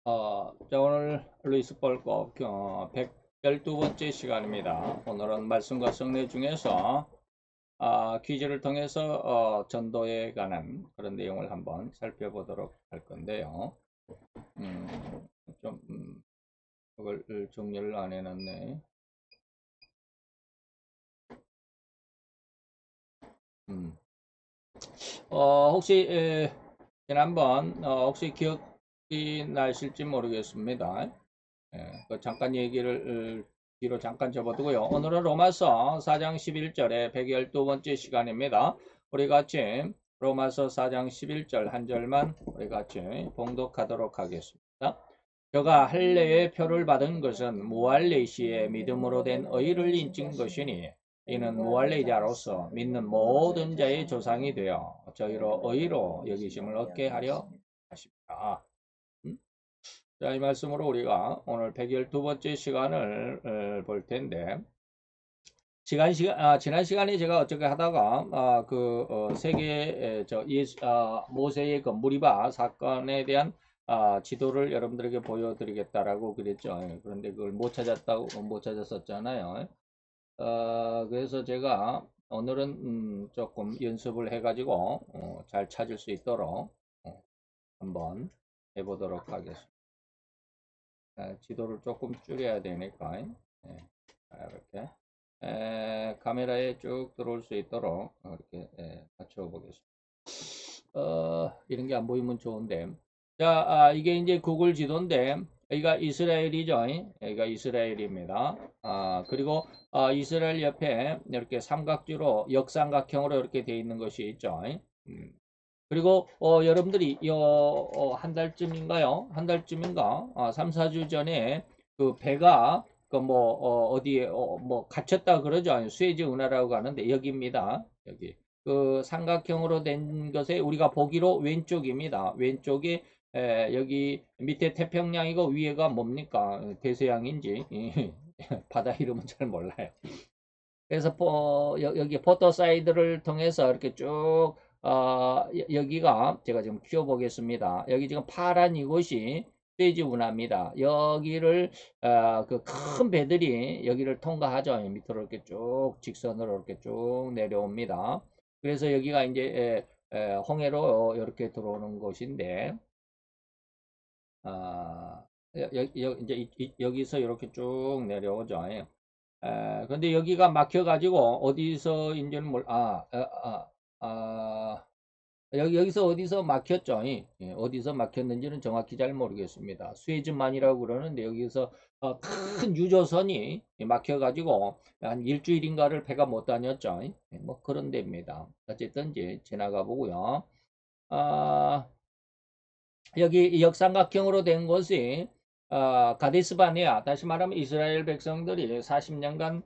자, 오늘 루이스 볼법 112번째 시간입니다. 오늘은 말씀과 성례 중에서 퀴즈를 통해서 전도에 관한 그런 내용을 한번 살펴보도록 할 건데요. 좀 그걸 정리를 안 해놨네. 혹시 지난번 혹시 기억이 나실지 모르겠습니다. 잠깐 얘기를 뒤로 잠깐 접어두고요. 오늘은 로마서 4장 11절에 112번째 시간입니다. 우리 같이 로마서 4장 11절 한 절만 우리 같이 봉독하도록 하겠습니다. 저가 할례의 표를 받은 것은 무할례 시에 믿음으로 된 의를 인증 것이니 이는 무할례자로서 믿는 모든 자의 조상이 되어 저희로 의로 여기심을 얻게 하려 하십니다. 자, 이 말씀으로 우리가 오늘 112번째 시간을 볼 텐데, 지난 시간에 제가 어떻게 하다가, 세계, 모세의 그 무리바 사건에 대한 지도를 여러분들에게 보여드리겠다라고 그랬죠. 그런데 그걸 못 찾았었잖아요. 그래서 제가 오늘은 조금 연습을 해가지고 잘 찾을 수 있도록 한번 해보도록 하겠습니다. 지도를 조금 줄여야 되니까 이렇게 카메라에 쭉 들어올 수 있도록 이렇게 맞춰 보겠습니다. 이런 게 안 보이면 좋은데, 자, 이게 이제 구글 지도인데 여기가 이스라엘이죠. 여기가 이스라엘입니다. 그리고 이스라엘 옆에 이렇게 삼각주로 역삼각형으로 이렇게 되어 있는 것이 있죠. 그리고 여러분들이 한 달쯤인가요? 한 달쯤인가? 3, 4주 전에 그 배가 그 어디에 뭐 갇혔다 그러죠. 수에즈 운하라고 하는데 여기입니다. 여기 그 삼각형으로 된 것에 우리가 보기로 왼쪽입니다. 왼쪽에 여기 밑에 태평양이고 위에가 뭡니까? 대서양인지 바다 이름은 잘 몰라요. 그래서 여기 포토 사이드를 통해서 이렇게 쭉 여기가 제가 지금 키워 보겠습니다. 여기 지금 파란 이곳이 스웨즈 운하입니다. 여기를 그 큰 배들이 여기를 통과하죠. 밑으로 이렇게 쭉 직선으로 이렇게 쭉 내려옵니다. 그래서 여기가 이제 홍해로 이렇게 들어오는 곳인데 이제 여기서 이렇게 쭉 내려오죠. 근데 여기가 막혀가지고 어디서인지는 여기서 어디서 막혔죠. 어디서 막혔는지는 정확히 잘 모르겠습니다. 수에즈만이라고 그러는데 여기서 큰 유조선이 막혀가지고 한 일주일인가를 배가 못 다녔죠. 뭐 그런 데입니다. 어쨌든 이제 지나가 보고요. 여기 역삼각형으로 된 곳이 가데스 바네아, 다시 말하면 이스라엘 백성들이 40년간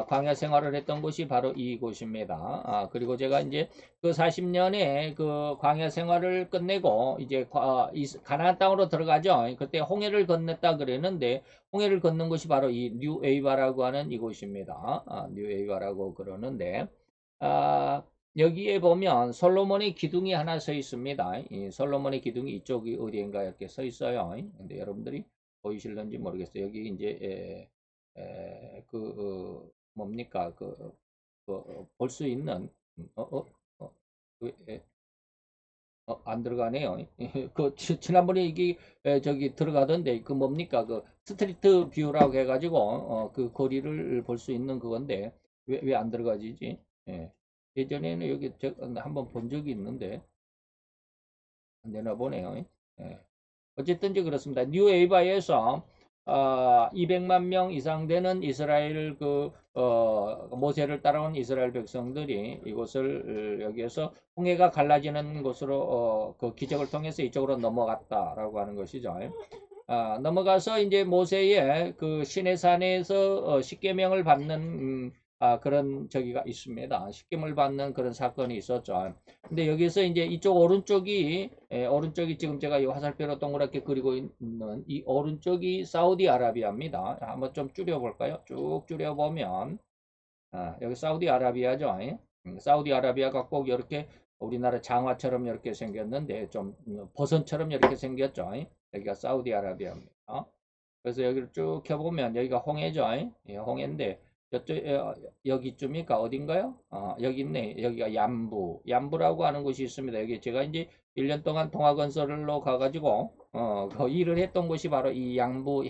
광야 생활을 했던 곳이 바로 이곳입니다. 그리고 제가 이제 그 40년의 그 광야 생활을 끝내고 이제 가나안 땅으로 들어가죠. 그때 홍해를 건넜다 그랬는데 홍해를 건넌 곳이 바로 이 뉴에이바라고 하는 이곳입니다. 뉴에이바라고 그러는데 여기에 보면 솔로몬의 기둥이 하나 서 있습니다. 이 솔로몬의 기둥이 이쪽이 어디인가 이렇게 서 있어요. 근데 여러분들이 보이실런지 모르겠어요. 여기 이제 뭡니까 볼 수 있는 그, 안 들어가네요. 지난번에 이게 저기 들어가던데 그 뭡니까 그 스트리트 뷰라고 해가지고 그 거리를 볼 수 있는 그건데 왜 안 들어가지지? 예전에는 여기 한번 본 적이 있는데 안 되나 보네요. 어쨌든 그렇습니다. 뉴 에이바에서 200만 명 이상 되는 이스라엘 모세를 따라온 이스라엘 백성들이 이곳을 여기에서 홍해가 갈라지는 곳으로 그 기적을 통해서 이쪽으로 넘어갔다라고 하는 것이죠. 넘어가서 이제 모세의 그 시내산에서 십계명을 받는 그런 저기가 있습니다. 십계명을 받는 그런 사건이 있었죠. 근데 여기서 이제 이쪽 오른쪽이 지금 제가 이 화살표로 동그랗게 그리고 있는 이 오른쪽이 사우디아라비아입니다. 한번 좀 줄여볼까요? 쭉 줄여보면 여기 사우디아라비아죠. 사우디아라비아가 꼭 이렇게 우리나라 장화처럼 이렇게 생겼는데 좀 버선처럼 이렇게 생겼죠. 여기가 사우디아라비아입니다. 그래서 여기를 쭉 켜보면 여기가 홍해죠. 예, 홍해인데 저쪽 여기쯤이니까 어딘가요? 여기 있네. 여기가 얌부라고 하는 곳이 있습니다. 여기 제가 이제 1년 동안 동아건설로 가가지고 그 일을 했던 곳이 바로 이 양부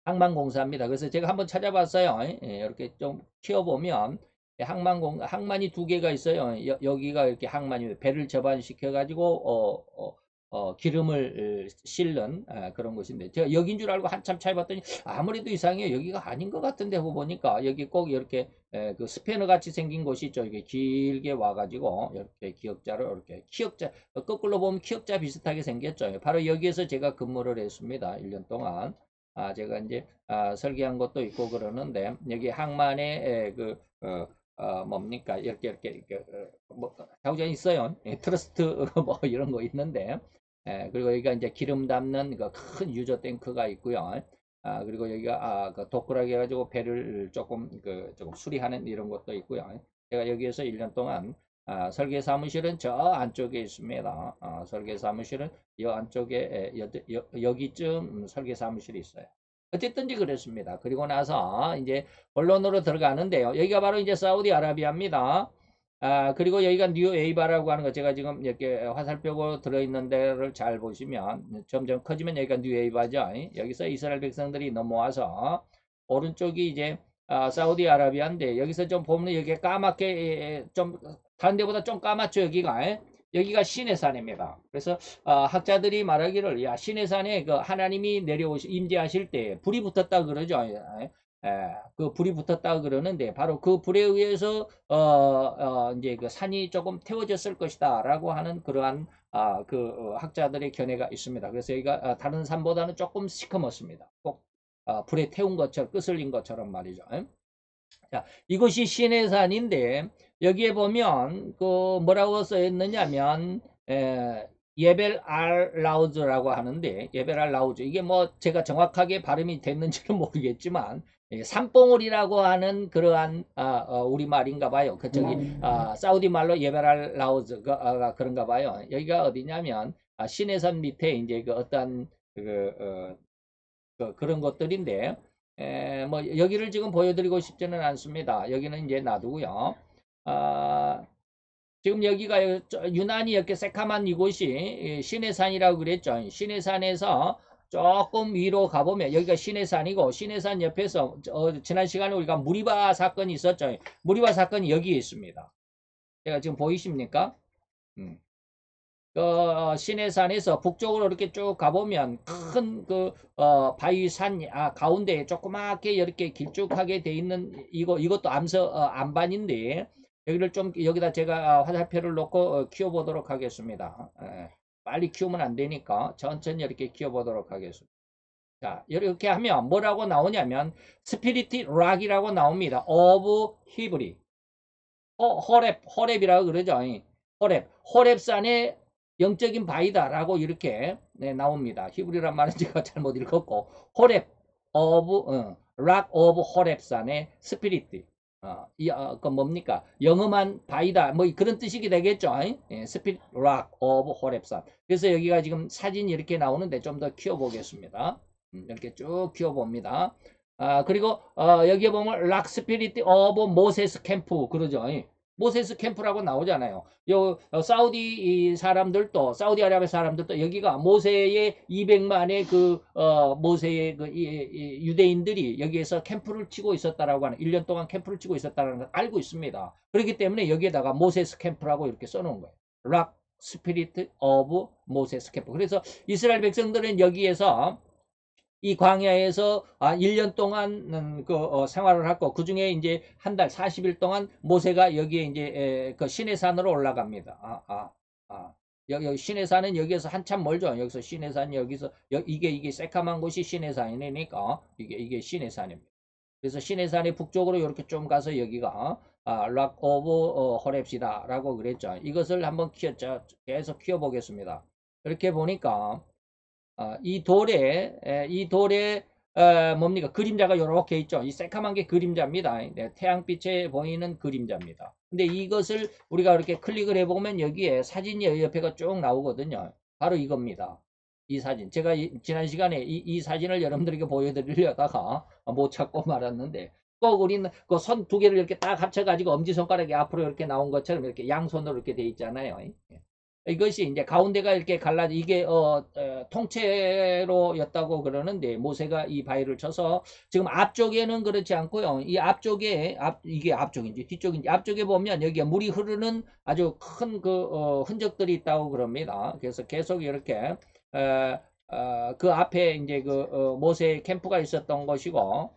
항만공사입니다. 그래서 제가 한번 찾아봤어요. 예, 이렇게 좀 키워보면 항만이 두 개가 있어요. 여기가 이렇게 항만이 배를 접안시켜가지고 기름을 실는 그런 곳인데 제가 여긴 줄 알고 한참 찾아봤더니 아무래도 이상해요. 여기가 아닌 것 같은데 하고 보니까 여기 꼭 이렇게 그 스패너 같이 생긴 곳이 있죠. 이게 길게 와가지고 이렇게 기역자를 이렇게 키역자 거꾸로 보면 키역자 비슷하게 생겼죠. 바로 여기에서 제가 근무를 했습니다. 1년 동안. 제가 이제 설계한 것도 있고 그러는데 여기 항만에 뭡니까 이렇게 뭐 자우장 있어요. 예, 트러스트 뭐 이런 거 있는데 그리고 여기가 이제 기름 담는 그 큰 유저 탱크가 있고요. 그리고 여기가 그 도크라게 해가지고 배를 조금 수리하는 이런 것도 있고요. 제가 여기에서 1년 동안 설계 사무실은 저 안쪽에 있습니다. 설계 사무실은 이 안쪽에 여기쯤 설계 사무실이 있어요. 어쨌든지 그랬습니다. 그리고 나서 이제 본론으로 들어가는데요. 여기가 바로 이제 사우디아라비아입니다. 그리고 여기가 뉴에이바라고 하는 거 제가 지금 이렇게 화살표고 들어있는 데를 잘 보시면 점점 커지면 여기가 뉴에이바죠. 여기서 이스라엘 백성들이 넘어와서 오른쪽이 이제 사우디아라비아인데 여기서 좀 보면 여기 까맣게 좀 다른 데보다 좀 까맣죠. 여기가 시내산입니다. 그래서 학자들이 말하기를 야 시내산에 그 하나님이 임재하실 때 불이 붙었다 그러죠. 그 불이 붙었다 그러는데 바로 그 불에 의해서 이제 그 산이 조금 태워졌을 것이다라고 하는 그러한 학자들의 견해가 있습니다. 그래서 여기가 다른 산보다는 조금 시커멓습니다. 꼭 불에 태운 것처럼 끄슬린 것처럼 말이죠. 자, 이것이 시내산인데 여기에 보면 그 뭐라고 써 있느냐면 예벨 알 라우즈라고 하는데 예벨 알 라우즈 이게 뭐 제가 정확하게 발음이 됐는지는 모르겠지만 산봉우리라고 하는 그러한 우리말인가 봐요. 그쪽이 사우디 말로 예벨 알 라우즈가 그런가 봐요. 여기가 어디냐면 시내산 밑에 이제 그 어떤 그런 것들인데 뭐 여기를 지금 보여드리고 싶지는 않습니다. 여기는 이제 놔두고요. 지금 여기가 유난히 이렇게 새카만 이곳이 시내산이라고 그랬죠. 시내산에서 조금 위로 가보면 여기가 시내산이고 시내산 옆에서 지난 시간에 우리가 무리바 사건이 있었죠. 무리바 사건이 여기에 있습니다. 제가 지금 보이십니까? 시내산에서 북쪽으로 이렇게 쭉 가보면 큰 바위산 가운데 조그맣게 이렇게 길쭉하게 돼 있는 이것도 안반인데 여기를 좀 여기다 제가 화살표를 놓고 키워보도록 하겠습니다. 빨리 키우면 안 되니까 천천히 이렇게 키워보도록 하겠습니다. 자, 이렇게 하면 뭐라고 나오냐면 스피리티 락이라고 나옵니다. 오브 히브리 호렙이라고 그러죠. 호렙산의 영적인 바위다라고 이렇게 나옵니다. 히브리란 말은 제가 잘못 읽었고 호렙 오브 락 오브 호렙산의 스피리트 그 뭡니까 영험한 바위다 뭐 그런 뜻이 되겠죠. 스피릿 락 오브 호렙산. 그래서 여기가 지금 사진이 이렇게 나오는데 좀 더 키워보겠습니다. 이렇게 쭉 키워봅니다. 그리고 여기에 보면 락 스피릿 오브 모세스 캠프 그러죠. 모세스 캠프라고 나오잖아요. 사우디 사람들도 사우디아라비아 사람들도 여기가 모세의 200만의 모세의 유대인들이 여기에서 캠프를 치고 있었다라고 하는 1년 동안 캠프를 치고 있었다는 걸 알고 있습니다. 그렇기 때문에 여기에다가 모세스 캠프라고 이렇게 써놓은 거예요. 락 스피릿 오브 모세스 캠프. 그래서 이스라엘 백성들은 여기에서 이 광야에서 1년 동안 생활을 하고 그 중에 이제 한 달 40일 동안 모세가 여기에 이제 그 시내산으로 올라갑니다. 여기 시내산은 여기에서 한참 멀죠. 여기서 시내산 여기서 이게 새카만 곳이 시내산이니까 이게 시내산입니다. 그래서 시내산의 북쪽으로 이렇게 좀 가서 여기가 락 오브 호렙시다라고 그랬죠. 이것을 한번 계속 키워보겠습니다. 이렇게 보니까 이 돌에 뭡니까 그림자가 이렇게 있죠. 이 새카만 게 그림자입니다. 태양빛에 보이는 그림자입니다. 근데 이것을 우리가 이렇게 클릭을 해보면 여기에 사진이 옆에가 쭉 나오거든요. 바로 이겁니다. 이 사진. 제가 지난 시간에 이 사진을 여러분들에게 보여드리려다가 못 찾고 말았는데, 꼭 우리는 그 손 두 개를 이렇게 딱 합쳐가지고 엄지손가락이 앞으로 이렇게 나온 것처럼 이렇게 양손으로 이렇게 돼 있잖아요. 이것이 이제 가운데가 이렇게 갈라져, 이게 통째로였다고 그러는데, 모세가 이 바위를 쳐서 지금 앞쪽에는 그렇지 않고요. 이 앞쪽에 이게 앞쪽인지 뒤쪽인지, 앞쪽에 보면 여기에 물이 흐르는 아주 큰 그 흔적들이 있다고 그럽니다. 그래서 계속 이렇게 그 앞에 이제 그 모세 캠프가 있었던 것이고,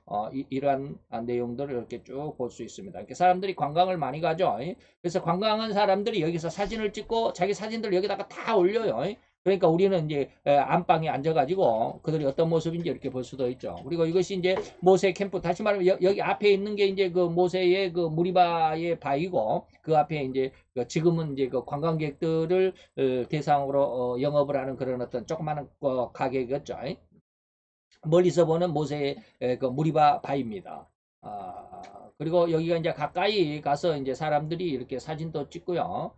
이러한 내용들을 이렇게 쭉 볼 수 있습니다. 이렇게 사람들이 관광을 많이 가죠. 그래서 관광한 사람들이 여기서 사진을 찍고 자기 사진들을 여기다가 다 올려요. 그러니까 우리는 이제 안방에 앉아가지고 그들이 어떤 모습인지 이렇게 볼 수도 있죠. 그리고 이것이 이제 모세 캠프, 다시 말하면 여기 앞에 있는 게 이제 그 모세의 그 무리바의 바위고, 그 앞에 이제 지금은 이제 그 관광객들을 대상으로 영업을 하는 그런 어떤 조그마한 가게겠죠. 멀리서 보는 모세의 그 무리바 바위입니다. 그리고 여기가 이제 가까이 가서 이제 사람들이 이렇게 사진도 찍고요.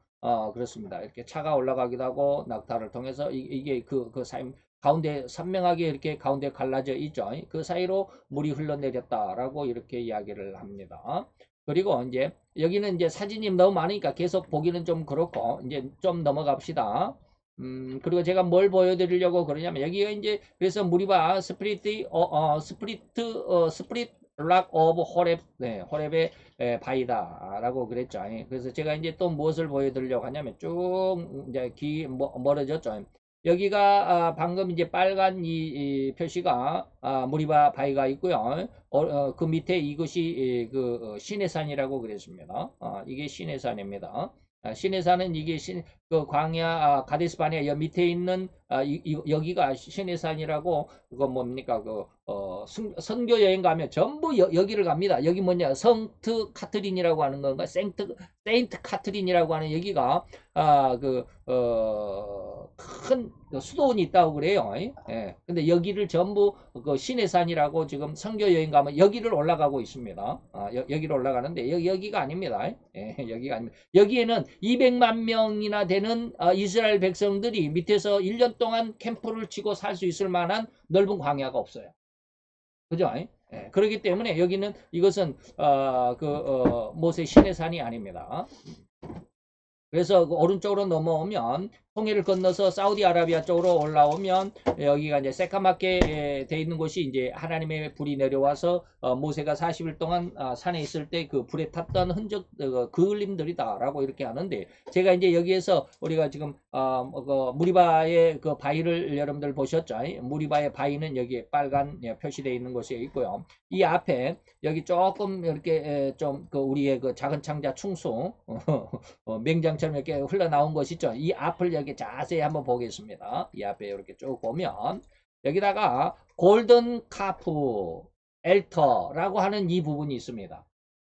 그렇습니다. 이렇게 차가 올라가기도 하고, 낙타를 통해서 이게 그 사이 가운데 선명하게 이렇게 가운데 갈라져 있죠. 그 사이로 물이 흘러내렸다라고 이렇게 이야기를 합니다. 그리고 이제 여기는 이제 사진이 너무 많으니까 계속 보기는 좀 그렇고, 이제 좀 넘어갑시다. 그리고 제가 뭘 보여드리려고 그러냐면, 여기가 이제 그래서 무리바 스프릿 락 오브 호렙, 네, 호렙의 바이다라고 그랬죠. 그래서 제가 이제 또 무엇을 보여드리려고 하냐면, 쭉 이제 멀어졌죠. 여기가 방금 이제 빨간 이 표시가 무리바 바위가 있고요. 그 밑에 이것이 그 시내산이라고 그랬습니다. 이게 시내산입니다. 시내산은 이게 그 광야 가데스 바네아 여 밑에 있는 여기가 시내산이라고, 그거 뭡니까 그 선교 여행 가면 전부 여기를 갑니다. 여기 뭐냐, 성트 카트린이라고 하는 건가, 세인트 카트린이라고 하는 여기가 큰 수도원이 있다고 그래요. 예. 근데 여기를 전부 그 시내산이라고, 지금 선교 여행 가면 여기를 올라가고 있습니다. 여기를 올라가는데 여기가 아닙니다. 예, 여기가 아닙니다. 여기에는 200만 명이나 되는 이스라엘 백성들이 밑에서 1년 동안 캠프를 치고 살 수 있을 만한 넓은 광야가 없어요. 그죠? 예, 그렇기 때문에 여기는 이것은 모세 시내산이 아닙니다. 그래서 그 오른쪽으로 넘어오면, 홍해를 건너서 사우디아라비아 쪽으로 올라오면 여기가 이제 새까맣게 돼 있는 곳이 이제 하나님의 불이 내려와서 모세가 40일 동안 산에 있을 때 그 불에 탔던 흔적, 그을림들이다라고 이렇게 하는데, 제가 이제 여기에서 우리가 지금 무리바의 그 바위를 여러분들 보셨죠? 무리바의 바위는 여기에 빨간 표시되어 있는 곳에 있고요. 이 앞에 여기 조금 이렇게 좀 우리의 그 작은 창자 충수 맹장처럼 이렇게 흘러나온 것이 있죠. 이 앞을 여기 자세히 한번 보겠습니다. 이 앞에 이렇게 쭉 보면 여기다가 골든 카프 엘터라고 하는 이 부분이 있습니다.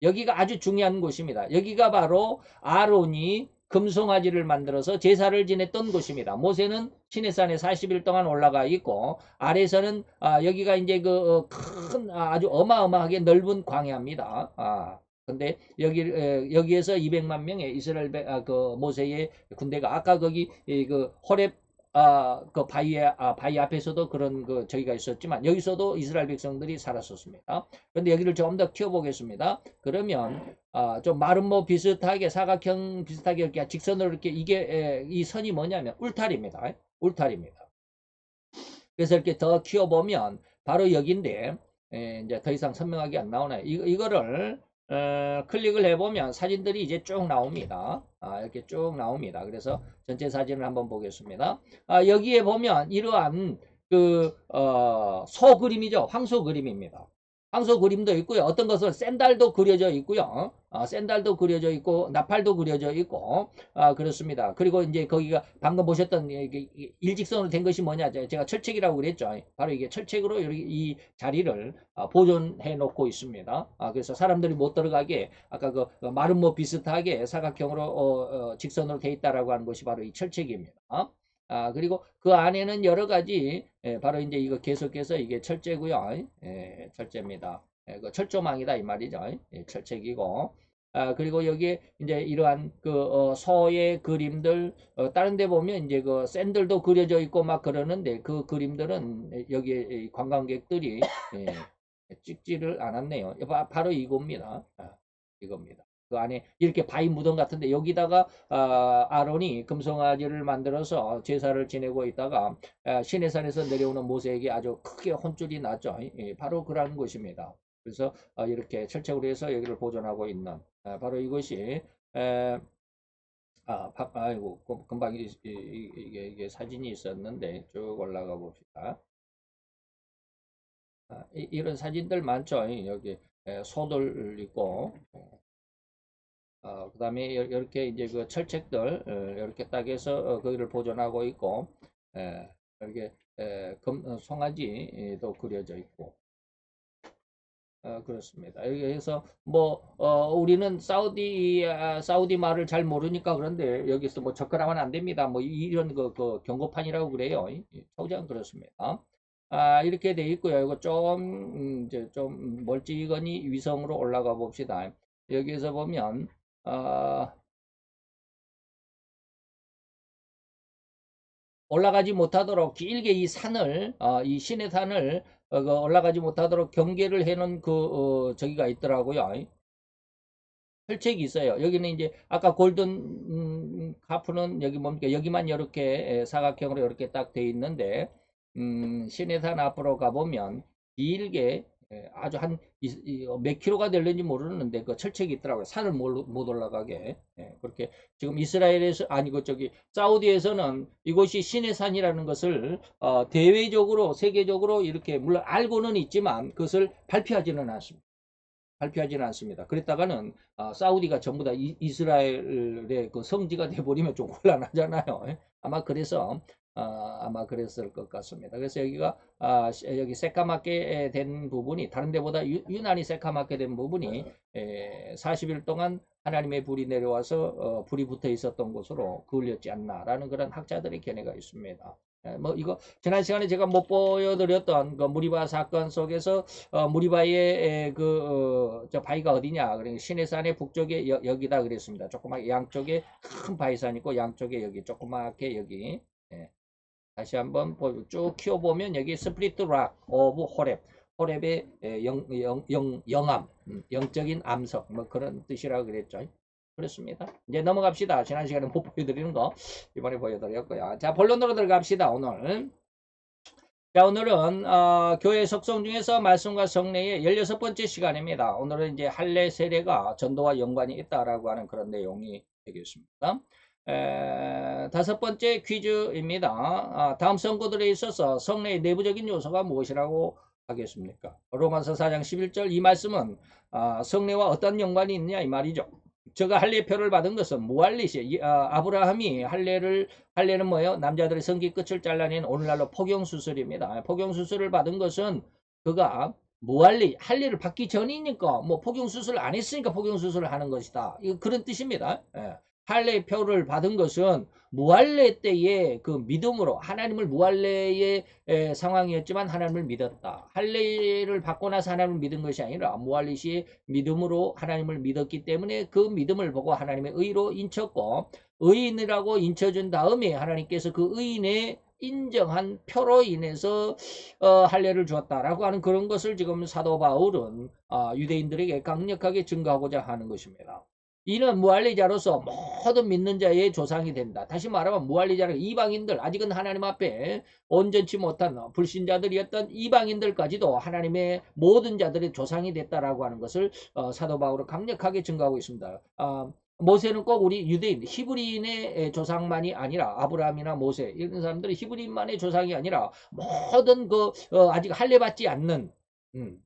여기가 아주 중요한 곳입니다. 여기가 바로 아론이 금송아지를 만들어서 제사를 지냈던 곳입니다. 모세는 시내산에 40일 동안 올라가 있고, 아래에서는 여기가 이제 그 큰 아주 어마어마하게 넓은 광야입니다. 근데 여기에서 200만 명의 이스라엘 그 모세의 군대가, 아까 거기 그 호렙 그 바위 앞에서도 그런 저기가 있었지만, 여기서도 이스라엘 백성들이 살았었습니다. 그런데 여기를 좀 더 키워보겠습니다. 그러면 좀 마름모 비슷하게, 사각형 비슷하게 이렇게 직선으로 이렇게, 이 선이 뭐냐면 울타리입니다. 울타리입니다. 그래서 이렇게 더 키워보면 바로 여기인데, 이제 더 이상 선명하게 안 나오나요? 이거를 클릭을 해보면 사진들이 이제 쭉 나옵니다. 이렇게 쭉 나옵니다. 그래서 전체 사진을 한번 보겠습니다. 여기에 보면 이러한 소 그림이죠. 황소 그림입니다. 황소 그림도 있고요. 어떤 것은 샌달도 그려져 있고요. 샌달도 그려져 있고, 나팔도 그려져 있고, 그렇습니다. 그리고 이제 거기가 방금 보셨던 일직선으로 된 것이 뭐냐, 제가 철책이라고 그랬죠. 바로 이게 철책으로 이 자리를 보존해 놓고 있습니다. 그래서 사람들이 못 들어가게, 아까 그 마름모 비슷하게 사각형으로 직선으로 돼 있다라고 하는 것이 바로 이 철책입니다. 그리고 그 안에는 여러 가지, 바로 이제 이거 계속해서 이게 철제고요. 철제입니다. 그 철조망이다 이 말이죠. 철책이고, 그리고 여기에 이제 이러한 소의 그림들, 다른 데 보면 이제 그 샌들도 그려져 있고 막 그러는데 그 그림들은 여기에 관광객들이 찍지를 않았네요. 바로 이겁니다. 이겁니다. 그 안에 이렇게 바위 무덤 같은데 여기다가 아론이 금송아지를 만들어서 제사를 지내고 있다가 시내산에서 내려오는 모세에게 아주 크게 혼쭐이 났죠. 바로 그런 것입니다. 그래서 이렇게 철책으로 해서 여기를 보존하고 있는 바로 이것이 아이고 금방 이게 사진이 있었는데 쭉 올라가 봅시다. 이런 사진들 많죠. 여기 소들 있고 그 다음에 이렇게 이제 그 철책들 이렇게 딱 해서 거기를 보존하고 있고 이렇게 송아지도 그려져 있고 그렇습니다. 여기서 뭐 우리는 사우디 말을 잘 모르니까 그런데 여기서 뭐 접근하면 안 됩니다. 뭐 이런 그 경고판이라고 그래요. 초장 그렇습니다. 이렇게 돼 있고요. 이거 이제 좀 멀찌건이 위성으로 올라가 봅시다. 여기에서 보면 올라가지 못하도록 길게 이 산을 이 신의 산을 올라가지 못하도록 경계를 해놓은 저기가 있더라고요. 혈책이 있어요. 여기는 이제 아까 골든 카프는 여기 뭡니까? 여기만 이렇게 사각형으로 이렇게 딱 돼 있는데 신의 산 앞으로 가보면 길게 아주 한 몇 킬로가 될는지 모르는데 그 철책이 있더라고요. 산을 못 올라가게. 그렇게 지금 이스라엘에서 아니 그 저기 사우디에서는 이곳이 신의 산이라는 것을 대외적으로 세계적으로 이렇게 물론 알고는 있지만 그것을 발표하지는 않습니다. 발표하지는 않습니다. 그랬다가는 사우디가 전부 다 이스라엘의 그 성지가 돼버리면 좀 곤란하잖아요. 아마 그래서 아마 그랬을 것 같습니다. 그래서 여기가 여기 새까맣게 된 부분이 다른 데보다 유난히 새까맣게 된 부분이 40일 동안 하나님의 불이 내려와서 불이 붙어 있었던 곳으로 그을렸지 않나라는 그런 학자들의 견해가 있습니다. 뭐 이거 지난 시간에 제가 못 보여드렸던 그 무리바 사건 속에서 무리바의 저 바위가 어디냐? 그러니까 시내산의 북쪽에 여기다 그랬습니다. 조그맣게 양쪽에 큰 바위산 있고 양쪽에 여기 조그맣게 여기 다시 한번 쭉 키워보면 여기 스프리트 락 오브 호렙 호렙의 영암 영적인 암석 뭐 그런 뜻이라고 그랬죠. 그렇습니다. 이제 넘어갑시다. 지난 시간에 못 보여드리는 거 이번에 보여드렸고요. 자 본론으로 들어갑시다. 오늘 자 오늘은 교회 속성 중에서 말씀과 성례의 16번째 시간입니다. 오늘은 이제 할례 세례가 전도와 연관이 있다라고 하는 그런 내용이 되겠습니다. 다섯 번째 퀴즈입니다. 다음 선거들에 있어서 성례의 내부적인 요소가 무엇이라고 하겠습니까? 로마서 4장 11절 이 말씀은 성례와 어떤 연관이 있느냐 이 말이죠. 저가 할례표를 받은 것은 무할례시 아브라함이 할례는 뭐예요? 남자들의 성기 끝을 잘라낸 오늘날로 포경수술입니다. 포경수술을 받은 것은 그가 할례를 받기 전이니까 뭐 포경수술 안 했으니까 포경수술을 하는 것이다. 그런 뜻입니다. 할례표를 받은 것은 무할례 때의 그 믿음으로 하나님을 무할례의 상황이었지만 하나님을 믿었다. 할례를 받고 나서 하나님을 믿은 것이 아니라 무할례 시의 믿음으로 하나님을 믿었기 때문에 그 믿음을 보고 하나님의 의로 인쳤고 의인이라고 인쳐준 다음에 하나님께서 그 의인의 인정한 표로 인해서 할례를 주었다라고 하는 그런 것을 지금 사도 바울은 유대인들에게 강력하게 증거하고자 하는 것입니다. 이는 무할례자로서 모든 믿는 자의 조상이 된다. 다시 말하면 무할례자는 이방인들 아직은 하나님 앞에 온전치 못한 불신자들이었던 이방인들까지도 하나님의 모든 자들의 조상이 됐다라고 하는 것을 사도 바울은 강력하게 증거하고 있습니다. 모세는 꼭 우리 유대인 히브리인의 조상만이 아니라 아브라함이나 모세 이런 사람들은 히브리인만의 조상이 아니라 모든 아직 할례 받지 않는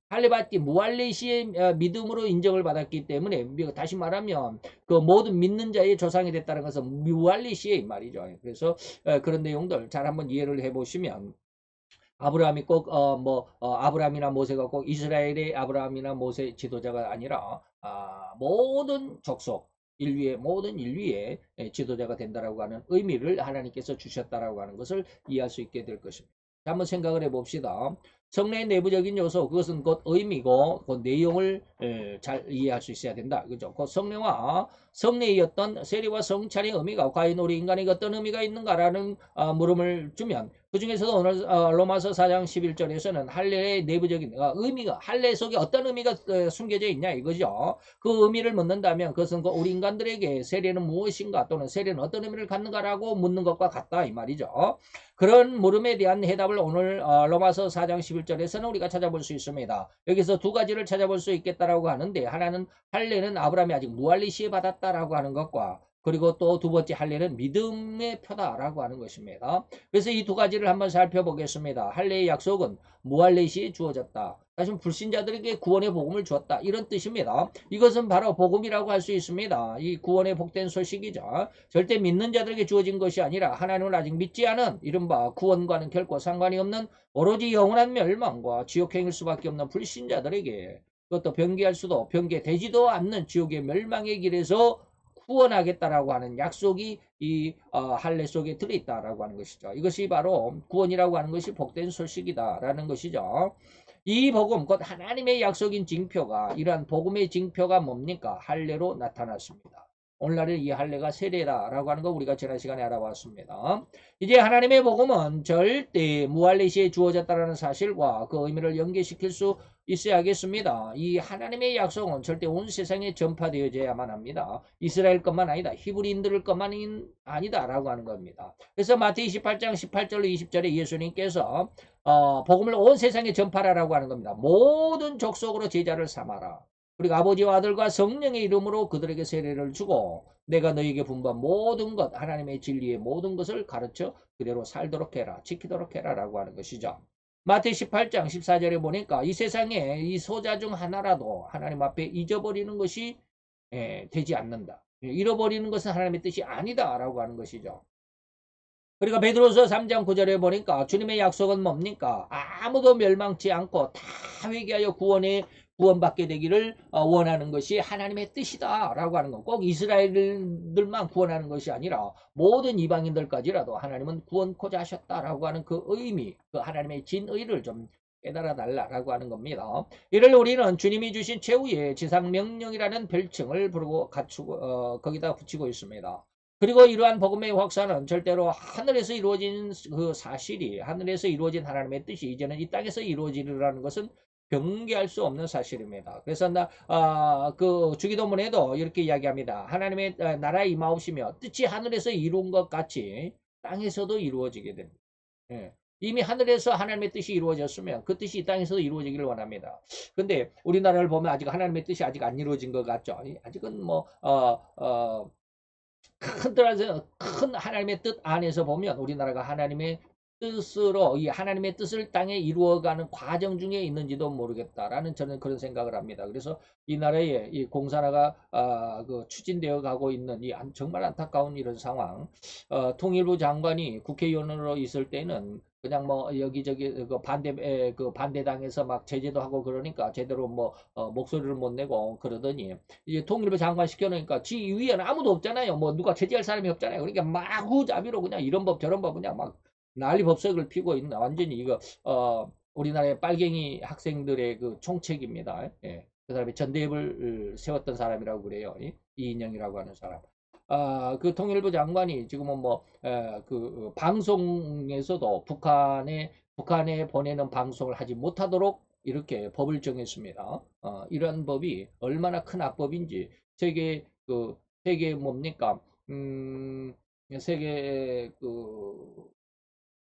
할례받기 무할례 시의 믿음으로 인정을 받았기 때문에 다시 말하면 그 모든 믿는 자의 조상이 됐다는 것은 무할례 시의 말이죠. 그래서 그런 내용들 잘 한번 이해를 해보시면 아브라함이 꼭 아브라함이나 모세가 꼭 이스라엘의 아브라함이나 모세 지도자가 아니라 모든 족속 모든 인류의 지도자가 된다라고 하는 의미를 하나님께서 주셨다라고 하는 것을 이해할 수 있게 될 것입니다. 한번 생각을 해봅시다. 성례의 내부적인 요소, 그것은 곧 의미고 그 내용을 잘 이해할 수 있어야 된다. 그죠? 그 성례와 성례의 어떤 세례와 성찬의 의미가 과연 우리 인간에게 어떤 의미가 있는가라는 물음을 주면, 그 중에서도 오늘 로마서 4장 11절에서는 할례의 내부적인 의미가, 할례 속에 어떤 의미가 숨겨져 있냐 이거죠. 그 의미를 묻는다면 그것은 우리 인간들에게 세례는 무엇인가, 또는 세례는 어떤 의미를 갖는가라고 묻는 것과 같다 이 말이죠. 그런 물음에 대한 해답을 오늘 로마서 4장 11절에서는 우리가 찾아볼 수 있습니다. 여기서 두 가지를 찾아볼 수 있겠다라고 하는데, 하나는 할례는 아브라함이 아직 무할리 시해받았다라고 하는 것과, 그리고 또 두 번째 할례는 믿음의 표다라고 하는 것입니다. 그래서 이 두 가지를 한번 살펴보겠습니다. 할례의 약속은 무할례 시에 주어졌다. 다시 불신자들에게 구원의 복음을 주었다. 이런 뜻입니다. 이것은 바로 복음이라고 할 수 있습니다. 이 구원의 복된 소식이죠. 절대 믿는 자들에게 주어진 것이 아니라 하나님을 아직 믿지 않은 이른바 구원과는 결코 상관이 없는 오로지 영원한 멸망과 지옥행일 수밖에 없는 불신자들에게, 그것도 변개할 수도 변개되지도 않는 지옥의 멸망의 길에서 구원하겠다라고 하는 약속이 이 할례 속에 들어있다라고 하는 것이죠. 이것이 바로 구원이라고 하는 것이 복된 소식이다라는 것이죠. 이 복음, 곧 하나님의 약속인 징표가, 이러한 복음의 징표가 뭡니까? 할례로 나타났습니다. 오늘날의 이 할례가 세례다라고 하는 거 우리가 지난 시간에 알아봤습니다. 이제 하나님의 복음은 절대 무할례 시에 주어졌다는 사실과 그 의미를 연계시킬 수 있어야겠습니다. 이 하나님의 약속은 절대 온 세상에 전파되어져야만 합니다. 이스라엘 것만 아니다. 히브리인들 것만 아니다라고 하는 겁니다. 그래서 마태 28장 18절로 20절에 예수님께서 복음을 온 세상에 전파하라고 하는 겁니다. 모든 족속으로 제자를 삼아라. 그리고 아버지와 아들과 성령의 이름으로 그들에게 세례를 주고 내가 너희에게 분부한 모든 것, 하나님의 진리의 모든 것을 가르쳐 그대로 살도록 해라, 지키도록 해라 라고 하는 것이죠. 마태 18장 14절에 보니까 이 세상에 이 소자 중 하나라도 하나님 앞에 잊어버리는 것이 되지 않는다. 잃어버리는 것은 하나님의 뜻이 아니다 라고 하는 것이죠. 그러니까 베드로서 3장 9절에 보니까 주님의 약속은 뭡니까? 아무도 멸망치 않고 다 회개하여 구원받게 되기를 원하는 것이 하나님의 뜻이다 라고 하는 건, 꼭 이스라엘들만 구원하는 것이 아니라 모든 이방인들까지라도 하나님은 구원코자 하셨다라고 하는 그 의미, 그 하나님의 진의를 좀 깨달아 달라라고 하는 겁니다. 이를 우리는 주님이 주신 최후의 지상명령이라는 별칭을 부르고 갖추고 거기다 붙이고 있습니다. 그리고 이러한 복음의 확산은 절대로 하늘에서 이루어진 그 사실이, 하늘에서 이루어진 하나님의 뜻이 이제는 이 땅에서 이루어지리라는 것은 변개할 수 없는 사실입니다. 그래서 그 주기도문에도 이렇게 이야기합니다. 하나님의 나라에 임하옵시며 뜻이 하늘에서 이룬 것 같이 땅에서도 이루어지게 됩니다. 예. 이미 하늘에서 하나님의 뜻이 이루어졌으면 그 뜻이 이 땅에서도 이루어지기를 원합니다. 근데 우리나라를 보면 아직 하나님의 뜻이 아직 안 이루어진 것 같죠. 아직은 큰 하나님의 뜻 안에서 보면 우리나라가 하나님의 뜻으로, 이 하나님의 뜻을 땅에 이루어가는 과정 중에 있는지도 모르겠다라는 저는 그런 생각을 합니다. 그래서 이 나라에 이 공산화가 그 추진되어 가고 있는 이 정말 안타까운 이런 상황, 통일부 장관이 국회의원으로 있을 때는 그냥 여기저기 그 반대당에서 막 제재도 하고 그러니까 제대로 목소리를 못 내고 그러더니 이제 통일부 장관 시켜놓으니까 지 위에는 아무도 없잖아요. 누가 제재할 사람이 없잖아요. 그러니까 마구잡이로 그냥 이런 법 저런 법 그냥 막 난리 법석을 피고 있는, 완전히 이거 우리나라의 빨갱이 학생들의 그 총책입니다. 예. 그 사람이 전대협을 세웠던 사람이라고 그래요. 이인영이라고 하는 사람. 그 통일부 장관이 지금은 그 방송에서도 북한에 보내는 방송을 하지 못하도록 이렇게 법을 정했습니다. 이런 법이 얼마나 큰 악법인지, 세계 뭡니까?